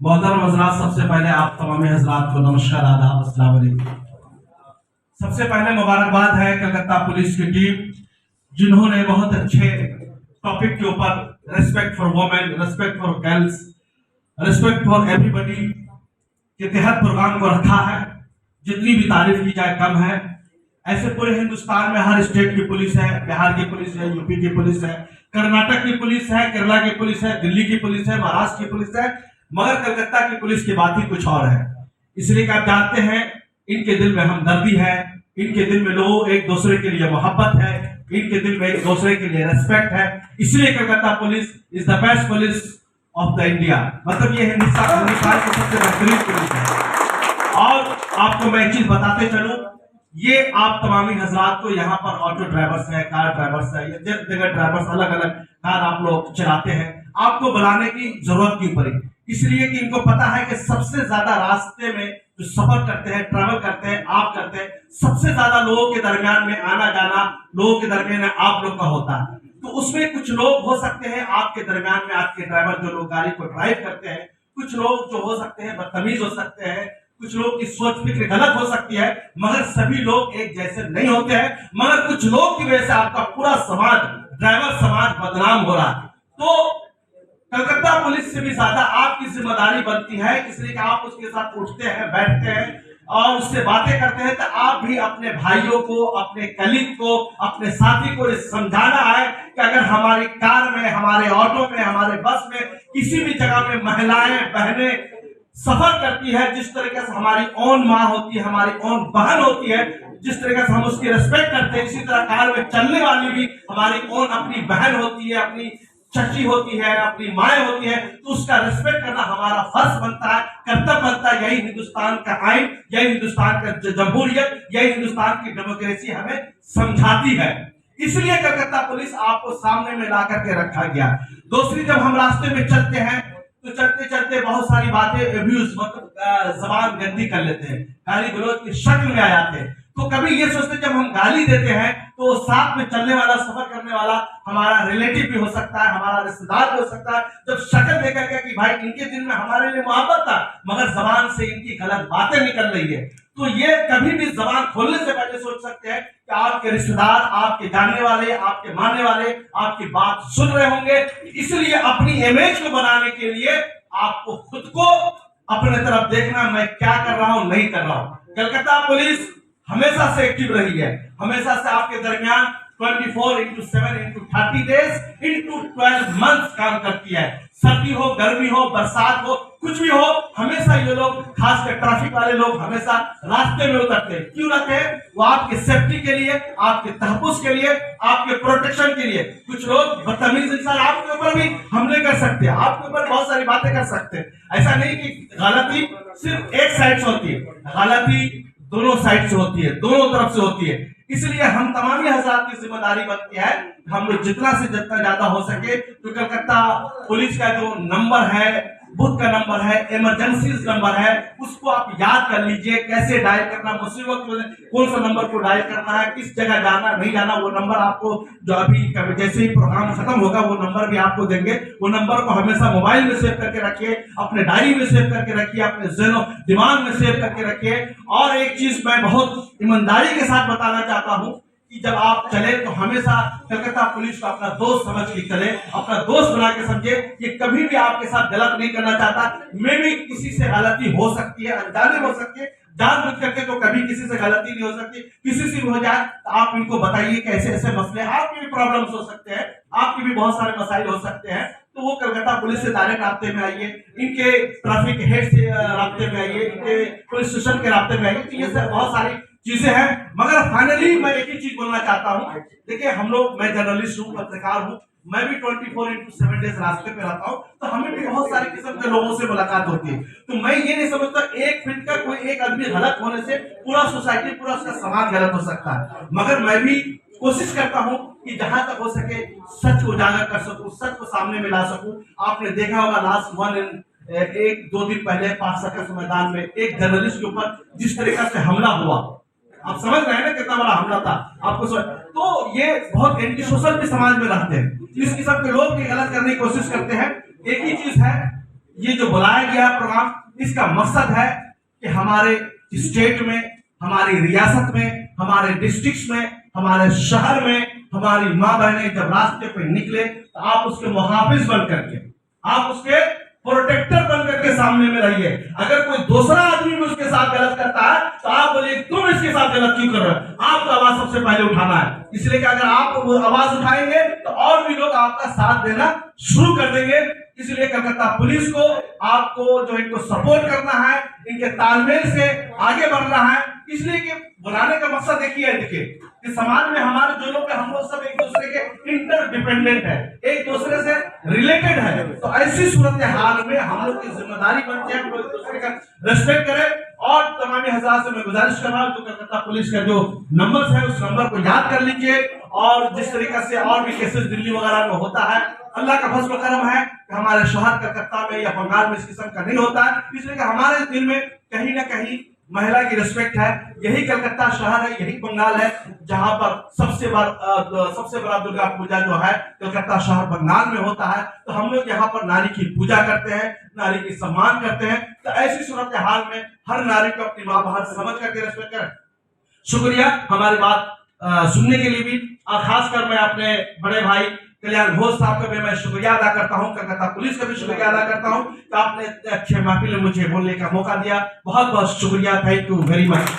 मोहतरम हजरात, सबसे पहले आप तमाम हजरात को नमस्कार, आदाब, अस्सलाम वालेकुम। सबसे पहले मुबारकबाद है कलकत्ता पुलिस की टीम, जिन्होंने बहुत अच्छे टॉपिक के ऊपर respect for women, respect for girls, respect for everybody के तहत प्रोग्राम को रखा है। जितनी भी तारीफ की जाए कम है। ऐसे पूरे हिंदुस्तान में हर स्टेट की पुलिस है, बिहार की पुलिस है, यूपी की पुलिस है, कर्नाटक की पुलिस है, केरला की पुलिस है, दिल्ली की पुलिस है, महाराष्ट्र की पुलिस है, मगर कलकत्ता की पुलिस की बात ही कुछ और है। इसलिए कि आप जानते हैं, इनके दिल में हमदर्दी है, इनके दिल में लोग एक दूसरे के लिए मोहब्बत है, इनके दिल में एक दूसरे के लिए रेस्पेक्ट है। इसलिए Calcutta police is the best police of the India, मतलब ये हिंदुस्तान की सबसे बेहतरीन पुलिस है। और आपको मैं एक चीज बताते चलूं, ये आप तमामी हजरात को यहाँ पर ऑटो ड्राइवर्स है, कार ड्राइवर्स है, जगह ड्राइवर्स, अलग अलग कार आप लोग चलाते हैं, आपको बुलाने की जरूरत क्यों पड़ी? इसलिए कि इनको पता है कि सबसे ज्यादा रास्ते में जो सफर करते हैं, ट्रैवल करते हैं, आप करते हैं, सबसे ज्यादा लोगों के दरमियान में आना जाना लोगों के दरमियान आप लोग का होता है। तो उसमें कुछ लोग हो सकते हैं आपके दरमियान में, आपके ड्राइवर जो लोग गाड़ी को ड्राइव करते हैं, कुछ लोग जो हो सकते हैं बदतमीज हो सकते हैं, कुछ लोग की सोच फिक्र गलत हो सकती है, मगर सभी लोग एक जैसे नहीं होते हैं। मगर कुछ लोग की वजह से आपका पूरा समाज, ड्राइवर समाज बदनाम हो रहा है। तो कलकत्ता पुलिस से भी ज्यादा आपकी जिम्मेदारी बनती है, इसलिए कि आप उसके साथ उठते हैं, बैठते हैं और उससे बातें करते हैं, तो आप भी अपने भाइयों को, अपने कलीग को, अपने साथी को ये समझाना है कि अगर हमारी कार में, हमारे ऑटो में, हमारे बस में, किसी भी जगह में महिलाएं, बहनें सफर करती है, जिस तरीके से हमारी ओन माँ होती है, हमारी ओन बहन होती है, जिस तरीके से हम उसकी रिस्पेक्ट करते हैं, इसी तरह कार में चलने वाली भी हमारी ओन अपनी बहन होती है, अपनी चची होती है, अपनी माए होती है, तो उसका रिस्पेक्ट करना हमारा फर्ज बनता है, कर्तव्य बनता है। यही हिंदुस्तान का आइन, यही हिंदुस्तान का जमहूरियत, यही हिंदुस्तान की डेमोक्रेसी हमें समझाती है। इसलिए कलकत्ता पुलिस आपको सामने में ला करके रखा गया। दूसरी, जब हम रास्ते में चलते हैं तो चलते चलते बहुत सारी बातें अब्यूज, मतलब जबान गंदी कर लेते हैं, गाली गलौज की शक्ल में आ जाते हैं। तो कभी ये सोचते जब हम गाली देते हैं तो साथ में चलने वाला, सफर करने वाला हमारा रिलेटिव भी हो सकता है, हमारा रिश्तेदार भी हो सकता है, जब शक्ल देखा गया कि भाई इनके दिल में हमारे लिए मोहब्बत था, मगर जबान से इनकी गलत बातें निकल रही है, तो ये कभी भी जबान खोलने से पहले सोच सकते हैं कि आपके रिश्तेदार, आपके जानने वाले, आपके मानने वाले आपकी बात सुन रहे होंगे। इसलिए अपनी इमेज को बनाने के लिए आपको खुद को अपने तरफ देखना, मैं क्या कर रहा हूं, नहीं कर रहा हूं। कलकत्ता पुलिस हमेशा से एक्टिव रही है, हमेशा से आपके दरमियान 24x7x30 डेज इंटू 12 मंथ्स काम करती है। सर्दी हो, गर्मी हो, बरसात हो, कुछ भी हो, हमेशा ये लोग, खासकर ट्रैफिक वाले लोग, हमेशा रास्ते में उतरते हैं। क्यों रहते हैं? वो आपके सेफ्टी के लिए, आपके तहफ्फुज़ के लिए, आपके प्रोटेक्शन के लिए। कुछ लोग बदतमीज इंसान आपके ऊपर भी हमले कर सकते हैं, आपके ऊपर बहुत सारी बातें कर सकते हैं। ऐसा नहीं कि गलती सिर्फ एक साइड से होती है, गलती दोनों साइड से होती है, दोनों तरफ से होती है। इसलिए हम तमामी हजरात की जिम्मेदारी बनती है, हम लोग जितना से जितना ज्यादा हो सके तो कलकत्ता पुलिस का जो नंबर है, बूथ का नंबर है, इमरजेंसी नंबर है, उसको आप याद कर लीजिए। कैसे डायल करना, मुसीबत में कौन सा नंबर को डायल करना है, किस जगह जाना, नहीं जाना, वो नंबर आपको जो अभी जैसे ही प्रोग्राम खत्म होगा वो नंबर भी आपको देंगे। वो नंबर को हमेशा मोबाइल में सेव करके रखिए, अपने डायरी में सेव करके रखिए, अपने ज़हन दिमाग में सेव करके रखिए। और एक चीज मैं बहुत ईमानदारी के साथ बताना चाहता हूँ कि जब आप चले तो हमेशा कलकत्ता पुलिस को अपना दोस्त समझ के चले, अपना दोस्त बना के समझे कि कभी भी आपके साथ गलत नहीं करना चाहता। मैं भी किसी से गलती हो सकती है, अनजाने हो सकती है, जानबूझ करके तो कभी किसी से गलती नहीं हो सकती। किसी से भी हो जाए तो आप इनको बताइए कि ऐसे ऐसे मसले, आपके भी प्रॉब्लम्स हो सकते हैं, आपके भी बहुत सारे मसाइल हो सकते हैं, तो वो कलकत्ता पुलिस से डायरेक्ट रास्ते में आइए, इनके ट्रैफिक हेड से रास्ते में आइए, इनके पुलिस स्टेशन के रास्ते में आइए। तो ये सब बहुत सारी चीजें हैं। मगर फाइनली मैं एक ही चीज बोलना चाहता हूँ, देखिए हम लोग, मैं जर्नलिस्ट हूँ, पत्रकार हूँ, मैं भी 24x7 डेज रास्ते पे रहता हूँ, तो हमें भी बहुत सारे किस्म के लोगों से मुलाकात होती है। तो मैं ये नहीं समझता एक फील्ड का कोई एक आदमी गलत होने से पूरा सोसाइटी, पूरा उसका समाज गलत हो सकता है। मगर मैं भी कोशिश करता हूँ कि जहां तक हो सके सच को उजागर कर सकूं, सच को सामने में ला सकूं। आपने देखा होगा लास्ट एक दो दिन पहले पाक सर्कस मैदान में एक जर्नलिस्ट के ऊपर जिस तरीके से हमला हुआ, आप समझ रहे हैं ना कितना बड़ा हमला था आपको तो ये बहुत एंटी सोशल भी समाज में रहते हैं, इस किस्म के लोग भी गलत करने की कोशिश करते हैं। एक ही चीज है ये जो बुलाया गया प्रोग्राम, इसका मकसद है कि हमारे स्टेट में, हमारी रियासत में, हमारे डिस्ट्रिक्ट में, हमारे शहर में हमारी माँ बहनें जब रास्ते पे निकले तो आप उसके मुहाफिज बन करके, आप उसके प्रोटेक्टर बन करके सामने में रहिए। अगर कोई दूसरा आदमी भी उसके साथ गलत करता है तो आप बोलिए तुम इसके साथ गलत क्यों कर रहे हो, आपको आवाज सबसे पहले उठाना है। इसलिए कि अगर आप आवाज उठाएंगे तो और भी लोग आपका साथ देना शुरू कर देंगे। इसलिए कलकत्ता पुलिस को, आपको जो इनको सपोर्ट करना है, इनके तालमेल से आगे बढ़ना है। इसलिए कि बुलाने का मकसद देखिए कि समाज में हमारे जो लोग, हम लोग सब एक दूसरे के इंटरडिपेंडेंट है, एक दूसरे से रिलेटेड है। तो ऐसी सूरत हाल में हम लोग की जिम्मेदारी बनती है हम लोग एक दूसरे का रेस्पेक्ट करें। और तमामी हजरात से मैं गुजारिश कर रहा हूँ, जो कलकत्ता पुलिस का जो नंबर है उस नंबर को याद कर लीजिए। और जिस तरीके से और भी केसेस दिल्ली वगैरह में होता है, अल्लाह का फजल करम है कि हमारे शहर कलकत्ता में या बंगाल में इस किस्म का नहीं होता है। इसलिए कि हमारे दिल में कहीं ना कहीं महिला की रिस्पेक्ट है। यही कलकत्ता शहर है, यही बंगाल है जहां पर सबसे बड़ा दुर्गा पूजा जो है कलकत्ता शहर बंगाल में होता है। तो हम लोग यहाँ पर नारी की पूजा करते हैं, नारी की सम्मान करते हैं। तो ऐसी सूरत हाल में हर नारी को अपनी माँ बहन समझ करके रिस्पेक्ट करें। शुक्रिया हमारी बात सुनने के लिए भी। और खासकर मैं अपने बड़े भाई कल्याण घोष साहब का भी मैं शुक्रिया अदा करता हूं, कलकत्ता पुलिस का भी शुक्रिया अदा करता हूं कि आपने अच्छे महफिल में मुझे बोलने का मौका दिया। बहुत बहुत शुक्रिया, थैंक यू वेरी मच।